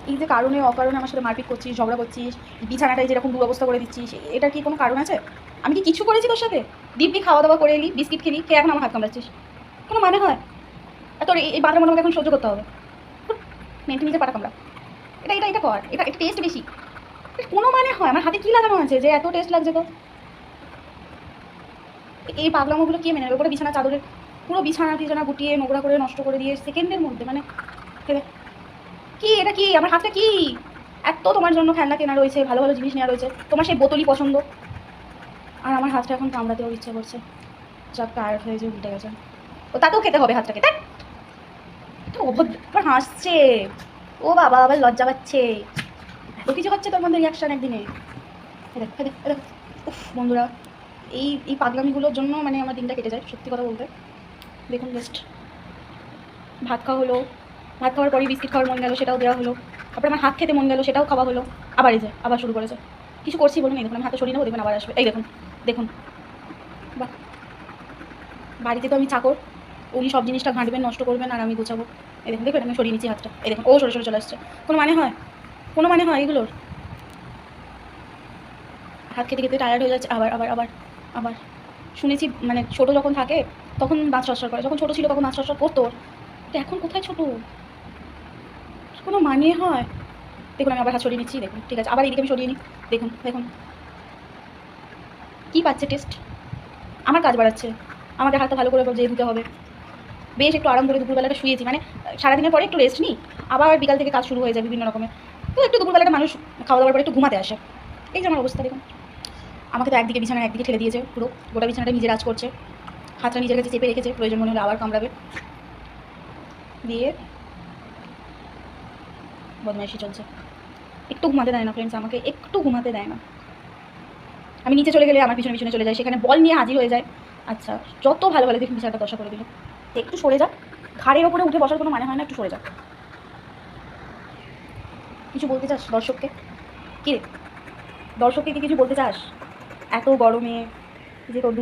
এই যে কারণে অকারণে আমার সাথে মারপিট করছিস, ঝগড়া করছিস, বিছানাটায় যেরকম দুরবস্থা করে দিচ্ছিস, এটার কি কোনো কারণ আছে? আমি কি কিছু করেছি তোর সাথে? দিব্যি খাওয়া দাওয়া করে এলি, বিস্কিট খেলি, খেয়ে এখন আমার হাত কামড়াচ্ছিস। কোনো মানে হয়? আর তোর এই বাঁদরামোটা আমাকে এখন সহ্য করতে হবে? মেন্টে নিজে পাটা কামড়া। এটা এটা এটা কর, এটা একটু টেস্ট বেশি। কোনো মানে হয়? আমার হাতে কি লাগানো আছে যে এত টেস্ট লাগছে তো? এই পাগলামোগুলো কে মেনে নেবে? ওপরে বিছানা চাদরের পুরো বিছানা টিছানা গুটিয়ে নোংরা করে নষ্ট করে দিয়ে সেকেন্ডের মধ্যে, মানে কি এটা? কি আমার হাতটা কি? এত তোমার জন্য খেলনা কেনা রয়েছে, ভালো ভালো জিনিস নেওয়া রয়েছে, তোমার সেই বোতলই পছন্দ, আর আমার হাতটা এখন কামড়াতেও ইচ্ছা করছে। সব টায়ার্ড হয়ে যে উল্টে গেছে। ও তাতেও খেতে হবে হাতটাকে, তাই তো অভদ্র আবার হাসছে। ও বাবা, আবার লজ্জা পাচ্ছে। এত কিছু হচ্ছে তোর মধ্যে রিয়াকশন একদিনে। উফ বন্ধুরা, এই এই পাগলামিগুলোর জন্য মানে আমার দিনটা কেটে যায় সত্যি কথা বলতে। দেখুন জাস্ট ভাত খাওয়া হলো, ভাত খাওয়ার পরেই বিস্কিট খাওয়ার মন গেলো, সেটাও দেওয়া হলো। তারপরে আমার হাত খেতে মন গেলো, সেটাও খাওয়া হলো। আবার এই যে আবার শুরু করেছে। কিছু করছি বলুন, এই দেখুন আমি হাতে সরিয়ে নেবো, দেখবেন আবার আসবে। এই দেখুন, দেখুন, বাহ, বাড়িতে তো আমি চাকর, উনি সব জিনিসটা ঘাঁটবেন, নষ্ট করবেন, আর আমি গোছাবো। এই দেখুন, দেখবেন আমি সরিয়ে নিচ্ছি হাতটা। এই দেখুন, ও সরে সরে চলে আসছে। কোনো মানে হয়? কোনো মানে হয় এগুলোর? হাত খেতে খেতে টায়ার্ড হয়ে যাচ্ছে, আবার আবার আবার আবার। শুনেছি মানে ছোটো যখন থাকে তখন দাঁত সরসর করে, যখন ছোটো ছিল তখন দাঁত সরসর করতো, তো এখন কোথায় ছোটো? কোনো মানে হয়? দেখুন আমি আবার হাত সরিয়ে নিচ্ছি, দেখুন ঠিক আছে, আবার এইদিকে আমি সরিয়ে নিই। দেখুন দেখুন কী পাচ্ছে টেস্ট? আমার কাজ বাড়াচ্ছে, আমাকে হাতটা ভালো করে যেয়ে ধুতে হবে। বেশ একটু আরাম করে দুপুরবেলাটা শুয়েছি, মানে সারাদিনের পরে একটু রেস্ট নিই, আবার বিকাল থেকে কাজ শুরু হয়ে যায় বিভিন্ন রকমের। তো একটু দুপুরবেলাটা মানুষ খাওয়া দাওয়ার পরে একটু ঘুমাতে আসে। এই যে আমার অবস্থা দেখুন, আমাকে তো একদিকে বিছানা একদিকে ঠেলে দিয়েছে, পুরো গোটা বিছানাটা নিজে রাজ করছে, হাতটা নিজের কাছে চেপে রেখেছে, প্রয়োজন মনে হলে আবার কামড়াবে। দিয়ে বদমাইশি চলছে। একটু ঘুমাতে দেয় না ফ্রেন্ডস, আমাকে একটু ঘুমাতে দেয় না। আমি নিচে চলে গেলে আমার পিছনে পিছনে চলে যায়, সেখানে বল নিয়ে হাজির হয়ে যায়। আচ্ছা, যত ভালো ভালো দেখুন বিছানাটা দশা করে দিল। একটু সরে যা, ঘাড়ের ওপরে উঠে বসার কোনো মানে হয় না, একটু সরে যা। কিছু বলতে চাস দর্শককে? কি রে, দর্শককে কি কিছু বলতে চাস? এত গরমে যে তোর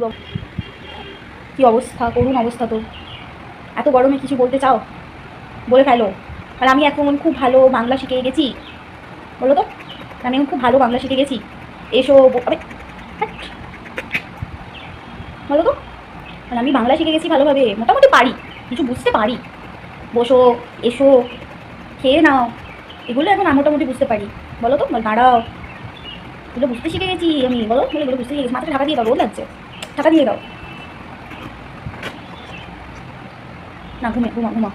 কী অবস্থা, করুণ অবস্থা তোর। এত গরমে কিছু বলতে চাও? বলে ফেলো। আর আমি এখন খুব ভালো বাংলা শিখে গেছি, বলো তো, আমি এখন খুব ভালো বাংলা শিখে গেছি, এসো। আবে বলো তো, মানে আমি বাংলা শিখে গেছি ভালোভাবে, মোটামুটি পারি, কিছু বুঝতে পারি। বসো, এসো, খেয়ে নাও, এগুলো এখন আমি মোটামুটি বুঝতে পারি। বলো তো, দাঁড়াও, এগুলো বুঝতে শিখে গেছি আমি, বলো, এগুলো বুঝতে শিখে গেছি। মাথাটা ঢাকা দিয়ে দাও, রোদ লাগছে, ঢাকা দিয়ে দাও। না, ঘুমা ঘুমা।